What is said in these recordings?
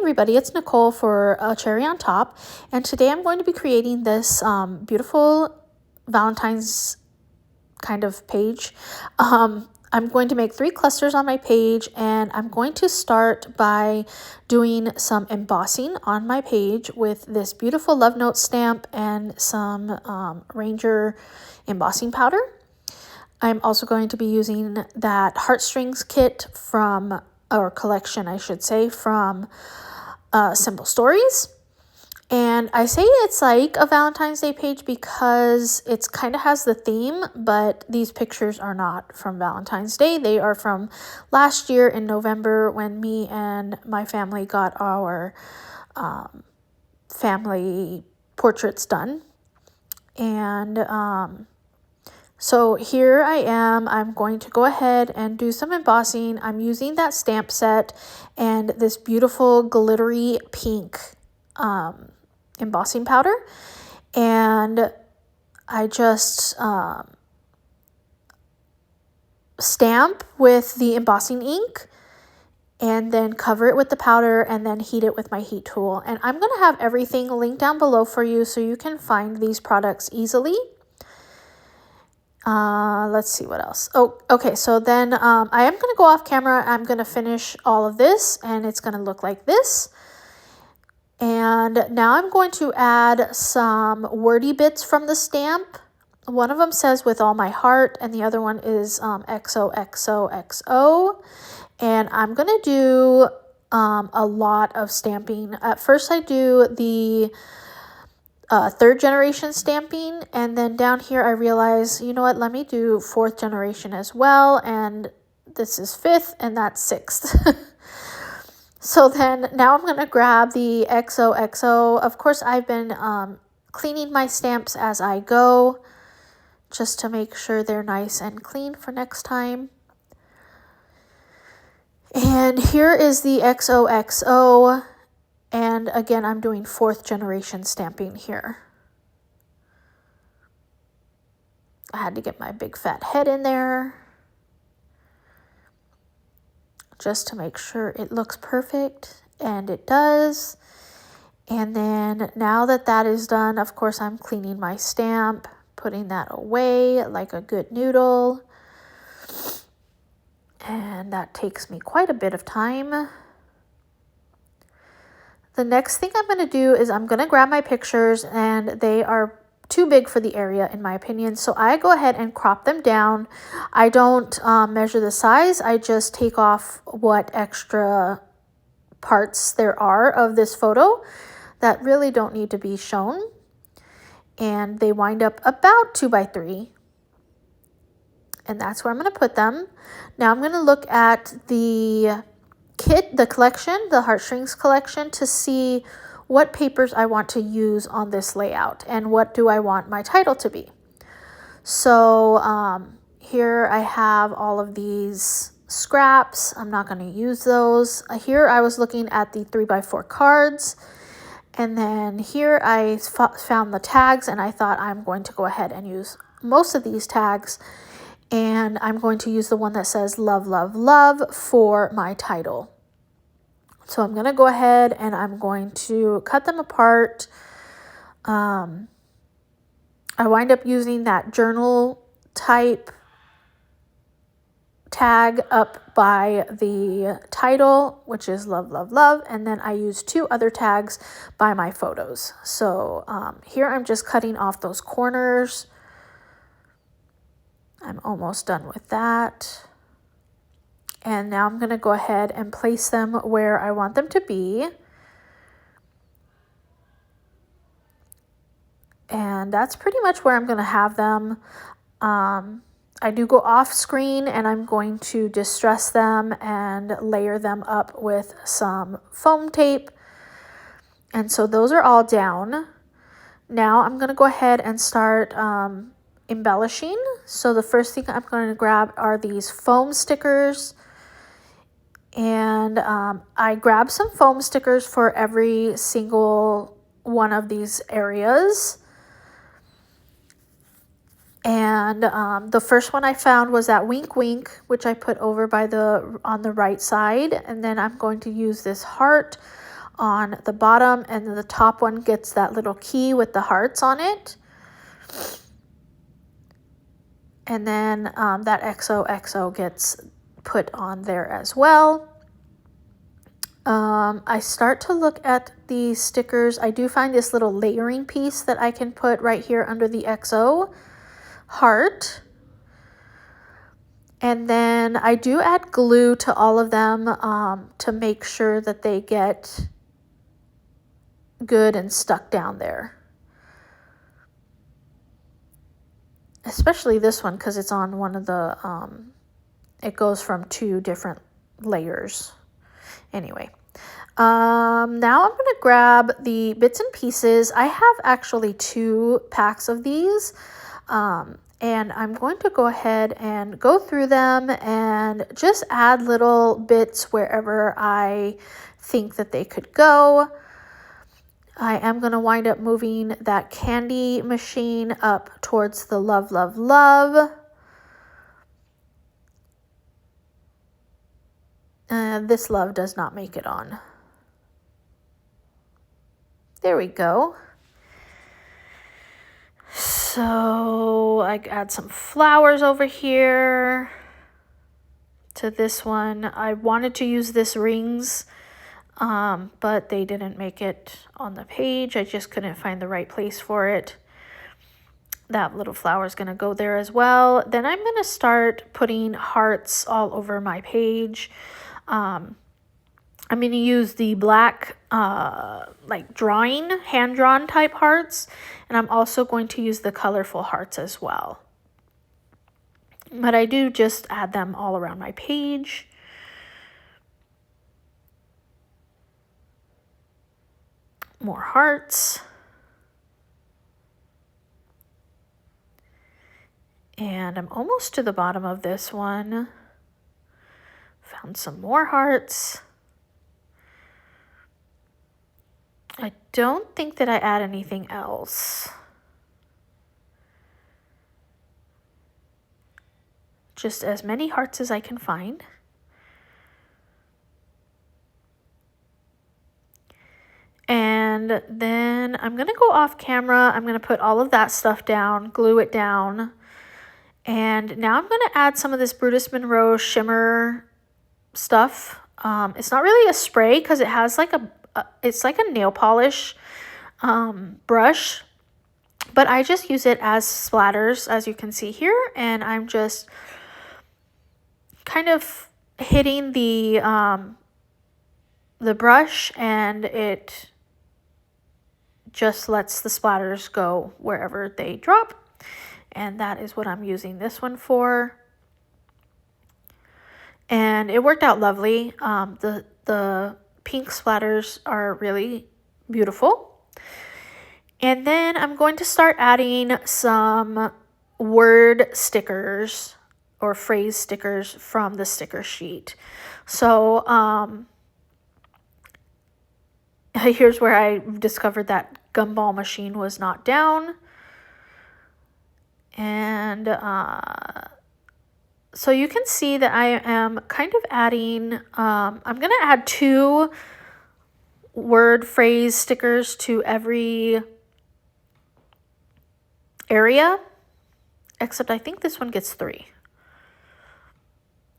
everybody, it's Nicole for Cherry on Top, and today I'm going to be creating this beautiful Valentine's kind of page. I'm going to make 3 clusters on my page, and I'm going to start by doing some embossing on my page with this beautiful love note stamp and some Ranger embossing powder. I'm also going to be using that Heartstrings kit from, or collection I should say, from Simple Stories. And I say it's like a Valentine's Day page because it's kind of has the theme, but these pictures are not from Valentine's Day. They are from last year in November when me and my family got our family portraits done. And so here I am. I'm going to go ahead and do some embossing. I'm using that stamp set and this beautiful glittery pink embossing powder, and I just stamp with the embossing ink and then cover it with the powder and then heat it with my heat tool. And I'm going to have everything linked down below for you so you can find these products easily. Let's see what else. Oh, okay. So then I am going to go off camera. I'm going to finish all of this and it's going to look like this. And now I'm going to add some wordy bits from the stamp. One of them says "with all my heart" and the other one is XOXOXO. And I'm going to do a lot of stamping. At first I do the 3rd generation stamping, and then down here I realize, you know what, let me do 4th generation as well, and this is 5th and that's 6th. So then now I'm going to grab the XOXO. Of course, I've been cleaning my stamps as I go just to make sure they're nice and clean for next time. And here is the XOXO. And again, I'm doing 4th generation stamping here. I had to get my big fat head in there just to make sure it looks perfect, and it does. And then now that that is done, of course, I'm cleaning my stamp, putting that away like a good noodle. And that takes me quite a bit of time. The next thing I'm going to do is I'm going to grab my pictures, and they are too big for the area in my opinion. So I go ahead and crop them down. I don't measure the size. I just take off what extra parts there are of this photo that really don't need to be shown. And they wind up about 2 by 3. And that's where I'm going to put them. Now I'm going to look at the kit, the collection, the Heartstrings collection, to see what papers I want to use on this layout and what do I want my title to be. So here I have all of these scraps. I'm not going to use those. Here I was looking at the 3x4 cards, and then here I found the tags, and I thought I'm going to go ahead and use most of these tags, and I'm going to use the one that says "love, love, love" for my title. So I'm going to go ahead and I'm going to cut them apart. I wind up using that journal type tag up by the title, which is "love, love, love." And then I use 2 other tags by my photos. So here I'm just cutting off those corners. I'm almost done with that. And now I'm going to go ahead and place them where I want them to be. And that's pretty much where I'm going to have them. I do go off screen, and I'm going to distress them and layer them up with some foam tape. And so those are all down. Now I'm going to go ahead and start embellishing. So the first thing I'm going to grab are these foam stickers. And I grab some foam stickers for every single one of these areas. And the first one I found was that wink wink, which I put over by on the right side. And then I'm going to use this heart on the bottom, and then the top one gets that little key with the hearts on it. And then that XOXO gets put on there as well. I start to look at the stickers. I do find this little layering piece that I can put right here under the XO heart. And then I do add glue to all of them to make sure that they get good and stuck down there. Especially this one because it's on one of the, it goes from 2 different layers. Anyway, now I'm going to grab the bits and pieces. I have actually 2 packs of these. And I'm going to go ahead and go through them and just add little bits wherever I think that they could go. I am going to wind up moving that candy machine up towards the love, love, love. This love does not make it on. There we go. So I add some flowers over here to this one. I wanted to use this rings, but they didn't make it on the page. I just couldn't find the right place for it. That little flower is going to go there as well. Then I'm going to start putting hearts all over my page. I'm going to use the black like drawing, hand-drawn type hearts. And I'm also going to use the colorful hearts as well. But I do just add them all around my page. More hearts. And I'm almost to the bottom of this one. Found some more hearts. I don't think that I add anything else. Just as many hearts as I can find. And then I'm going to go off camera. I'm going to put all of that stuff down, glue it down. And now I'm going to add some of this Brutus Monroe shimmer stuff. It's not really a spray because it has like it's like a nail polish brush. But I just use it as splatters, as you can see here. And I'm just kind of hitting the brush, and it just lets the splatters go wherever they drop. And that is what I'm using this one for. And it worked out lovely. The pink splatters are really beautiful. And then I'm going to start adding some word stickers or phrase stickers from the sticker sheet. So here's where I discovered that gumball machine was not down. And so you can see that I am kind of adding, I'm going to add 2 word phrase stickers to every area, except I think this one gets 3.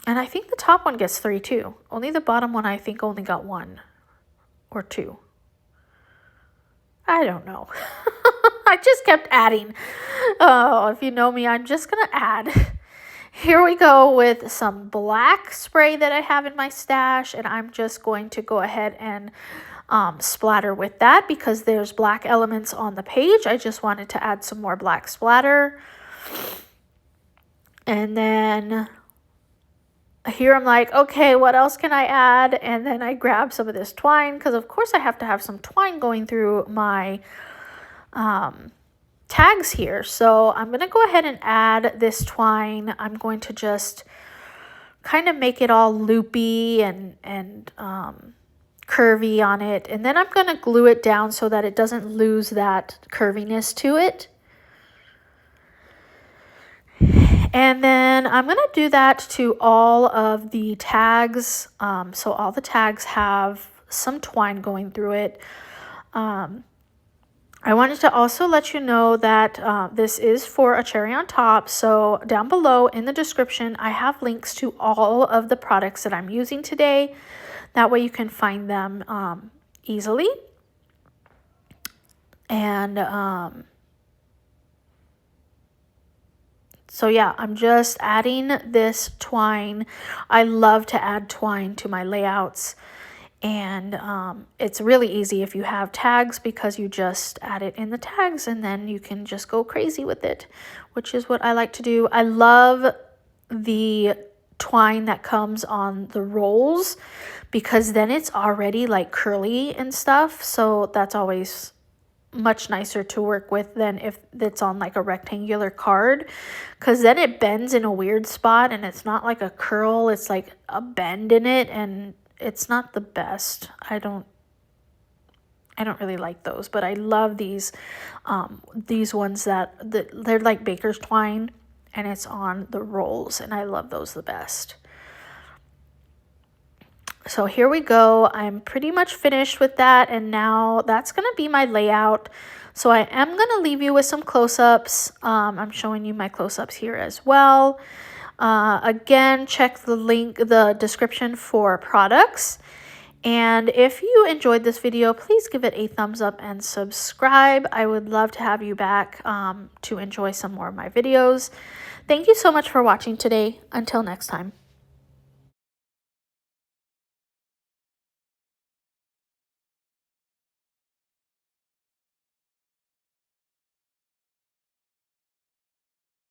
And I think the top one gets 3 too. Only the bottom one I think only got 1 or 2. I don't know. I just kept adding. Oh, if you know me, I'm just going to add. Here we go with some black spray that I have in my stash. And I'm just going to go ahead and splatter with that because there's black elements on the page. I just wanted to add some more black splatter. And then here I'm like, okay, what else can I add? And then I grab some of this twine because of course I have to have some twine going through my tags here. So I'm going to go ahead and add this twine. I'm going to just kind of make it all loopy and curvy on it. And then I'm going to glue it down so that it doesn't lose that curviness to it. And then I'm going to do that to all of the tags. So all the tags have some twine going through it. I wanted to also let you know that this is for a cherry on top. So down below in the description, I have links to all of the products that I'm using today. That way you can find them easily. And so yeah, I'm just adding this twine. I love to add twine to my layouts. And it's really easy if you have tags, because you just add it in the tags and then you can just go crazy with it, which is what I like to do. I love the twine that comes on the rolls, because then it's already like curly and stuff. So that's always much nicer to work with than if it's on like a rectangular card, because then it bends in a weird spot and it's not like a curl, it's like a bend in it, and it's not the best. I don't really like those, but I love these ones that they're like baker's twine and it's on the rolls, and I love those the best. So here we go. I'm pretty much finished with that, and now that's going to be my layout. So I am going to leave you with some close-ups. I'm showing you my close-ups here as well. Again, check the description for products. And if you enjoyed this video, please give it a thumbs up and subscribe. I would love to have you back to enjoy some more of my videos. Thank you so much for watching today. Until next time.